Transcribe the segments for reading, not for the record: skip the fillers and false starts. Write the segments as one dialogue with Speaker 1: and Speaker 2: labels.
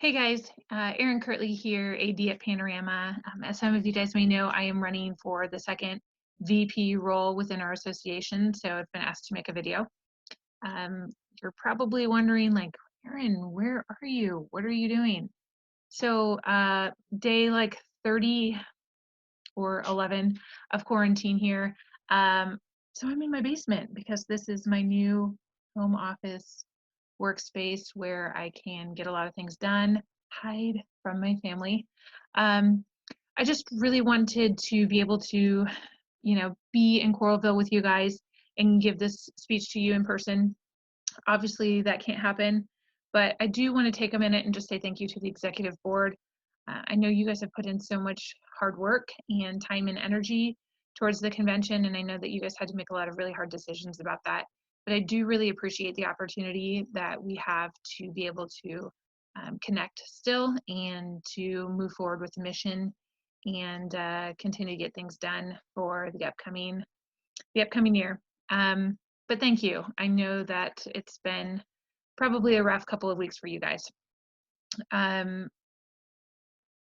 Speaker 1: Hey guys, Erin Kirtley here, AD at Panorama. As some of you guys may know, I am running for the second VP role within our association, so I've been asked to make a video. Um, you're probably wondering, like, Erin, where are you? What are you doing? So, day like 30 or 11 of quarantine here. Um, so I'm in my basement because this is my new home office workspace where I can get a lot of things done, hide from my family. Um, I just really wanted to be able to, be in Coralville with you guys and give this speech to you in person. Obviously, that can't happen, but I do want to take a minute and just say thank you to the executive board. I know you guys have put in so much hard work and time and energy towards the convention, and I know that you guys had to make a lot of really hard decisions about that. But I do really appreciate the opportunity that we have to be able to connect still and to move forward with the mission and continue to get things done for the upcoming year. But thank you. I know that it's been probably a rough couple of weeks for you guys. Um,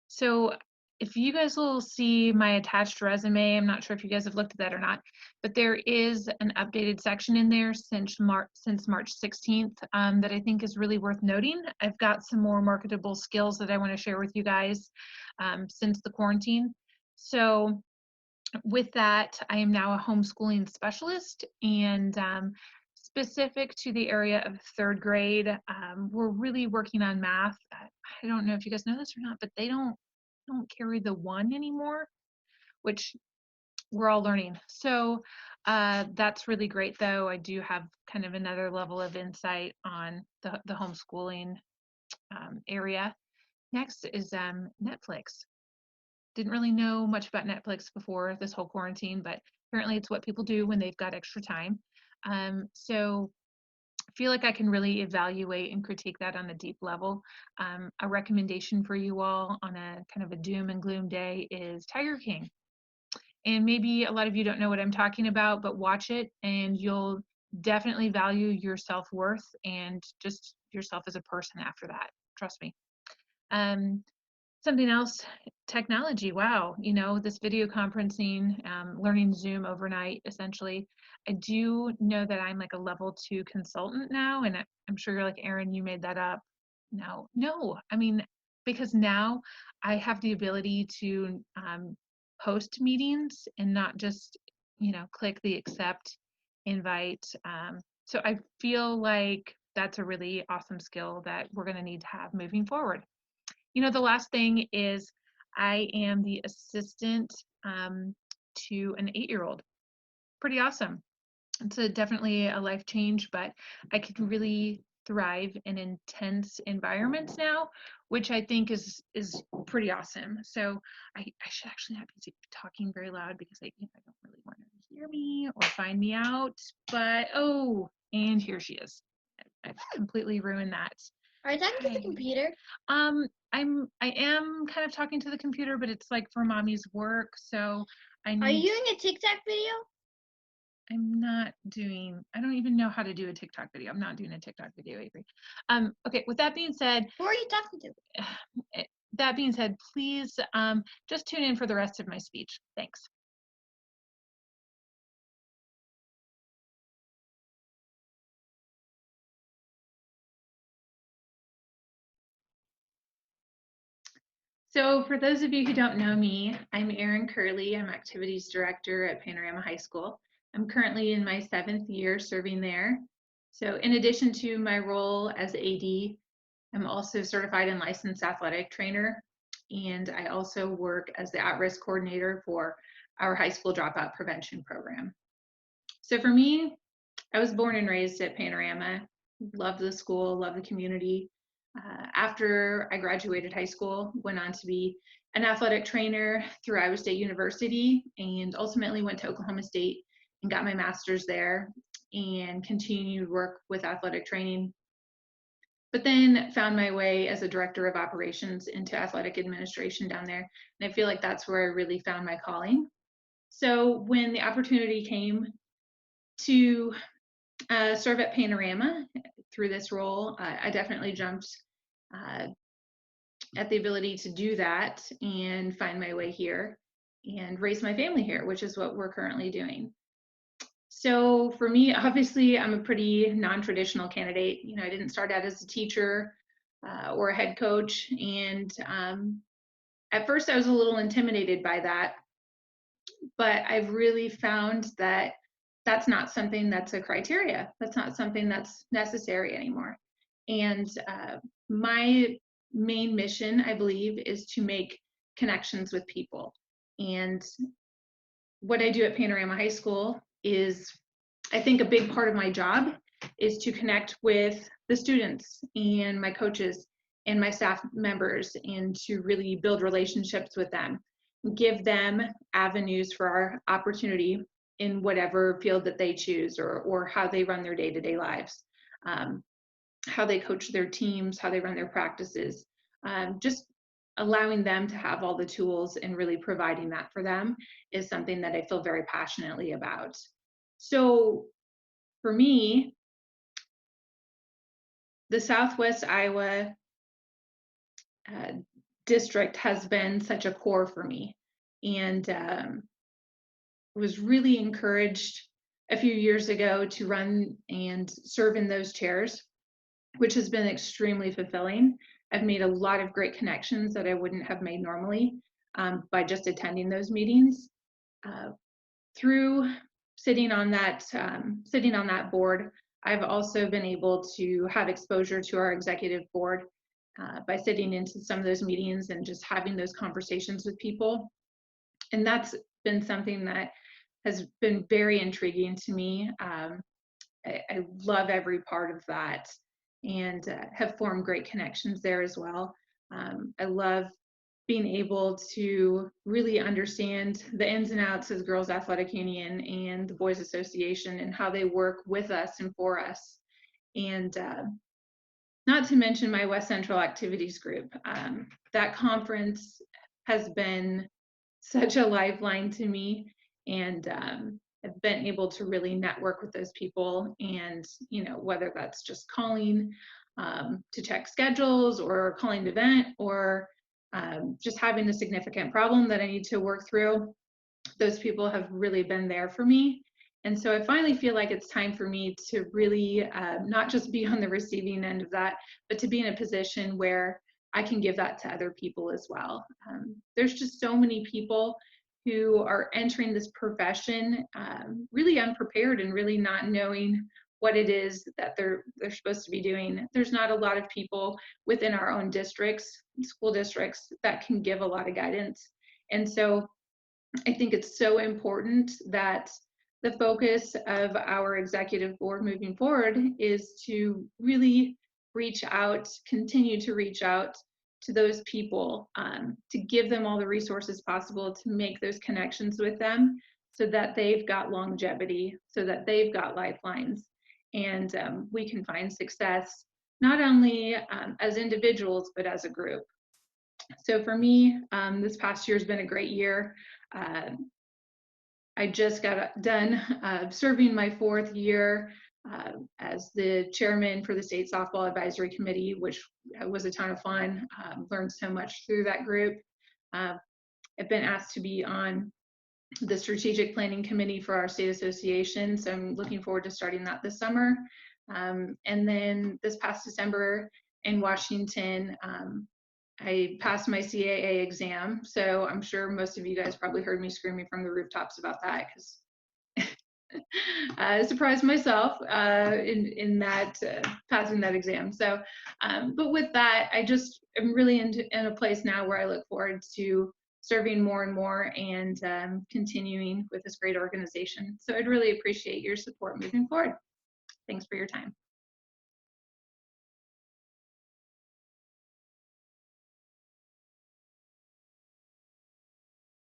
Speaker 1: so if you guys will see my attached resume, I'm not sure if you guys have looked at that or not, but there is an updated section in there since March 16th that I think is really worth noting. I've got some more marketable skills that I want to share with you guys since the quarantine. So with that, I am now a homeschooling specialist, and specific to the area of third grade, we're really working on math. I don't know if you guys know this or not, but they don't carry the one anymore, which we're all learning. So that's really great, though. I do have kind of another level of insight on the homeschooling area. Next is Netflix. Didn't really know much about Netflix before this whole quarantine, but apparently it's what people do when they've got extra time. So I feel like I can really evaluate and critique that on a deep level. A recommendation for you all on a kind of a doom and gloom day is Tiger King. And maybe a lot of you don't know what I'm talking about, but watch it and you'll definitely value your self-worth and just yourself as a person after that. Trust me. Um, Something else, technology. Wow, this video conferencing, learning Zoom overnight, essentially. I do know that I'm like a level 2 consultant now, and I'm sure you're like, Erin, you made that up. No, I mean, because now I have the ability to post meetings and not just, click the accept invite. So I feel like that's a really awesome skill that we're going to need to have moving forward. The last thing is I am the assistant to an 8-year-old. Pretty awesome. It's definitely a life change, but I can really thrive in intense environments now, which I think is pretty awesome. So I should actually not be talking very loud because I don't really want her to hear me or find me out. But oh, and here she is. I've completely ruined that.
Speaker 2: Are you talking to the
Speaker 1: Hi.
Speaker 2: computer?
Speaker 1: I am kind of talking to the computer, but it's like for mommy's work, so I
Speaker 2: Are
Speaker 1: need
Speaker 2: you doing a TikTok video?
Speaker 1: I'm not doing I don't even know how to do a TikTok video. I'm not doing a TikTok video, Avery. Okay, with that being said,
Speaker 2: Who are you talking to?
Speaker 1: please just tune in for the rest of my speech. Thanks. So for those of you who don't know me, I'm Erin Kirtley. I'm Activities Director at Panorama High School. I'm currently in my 7th year serving there. So in addition to my role as AD, I'm also certified and licensed athletic trainer, and I also work as the at-risk coordinator for our high school dropout prevention program. So for me, I was born and raised at Panorama, loved the school, loved the community. After I graduated high school, went on to be an athletic trainer through Iowa State University and ultimately went to Oklahoma State and got my master's there and continued work with athletic training, but then found my way as a director of operations into athletic administration down there. And I feel like that's where I really found my calling. So when the opportunity came to serve at Panorama through this role, I definitely jumped at the ability to do that and find my way here and raise my family here, which is what we're currently doing. So for me, obviously, I'm a pretty non-traditional candidate. You know, I didn't start out as a teacher or a head coach, and at first I was a little intimidated by that, but I've really found that that's not something that's a criteria. That's not something that's necessary anymore. And my main mission, I believe, is to make connections with people. And what I do at Panorama High School is, I think, a big part of my job is to connect with the students and my coaches and my staff members and to really build relationships with them, give them avenues for our opportunity in whatever field that they choose, or how they run their day-to-day lives, how they coach their teams, how they run their practices, just allowing them to have all the tools and really providing that for them is something that I feel very passionately about. So for me, the Southwest Iowa district has been such a core for me, and was really encouraged a few years ago to run and serve in those chairs, which has been extremely fulfilling. I've made a lot of great connections that I wouldn't have made normally by just attending those meetings. Through sitting on that board, I've also been able to have exposure to our executive board by sitting into some of those meetings and just having those conversations with people. And that's been something that has been very intriguing to me. I love every part of that, and have formed great connections there as well. I love being able to really understand the ins and outs of Girls Athletic Union and the Boys Association and how they work with us and for us. And not to mention my West Central Activities Group. That conference has been such a lifeline to me, and I've been able to really network with those people. And, you know, whether that's just calling to check schedules or calling an event, or just having a significant problem that I need to work through, those people have really been there for me. And so I finally feel like it's time for me to really not just be on the receiving end of that, but to be in a position where I can give that to other people as well. There's just so many people who are entering this profession really unprepared and really not knowing what it is that they're supposed to be doing. There's not a lot of people within our own districts, school districts, that can give a lot of guidance. And so I think it's so important that the focus of our executive board moving forward is to really reach out, continue to reach out to those people, to give them all the resources possible to make those connections with them so that they've got longevity, so that they've got lifelines, and we can find success not only as individuals, but as a group. So for me, this past year has been a great year. I just got done serving my 4th year as the chairman for the State Softball Advisory Committee, which was a ton of fun. Learned so much through that group. I've been asked to be on the Strategic Planning Committee for our state association, so I'm looking forward to starting that this summer. And then this past December in Washington, I passed my CAA exam, so I'm sure most of you guys probably heard me screaming from the rooftops about that, because I surprised myself in that passing that exam. So, but with that, I just am really in a place now where I look forward to serving more and more and continuing with this great organization. So I'd really appreciate your support moving forward. Thanks for your time.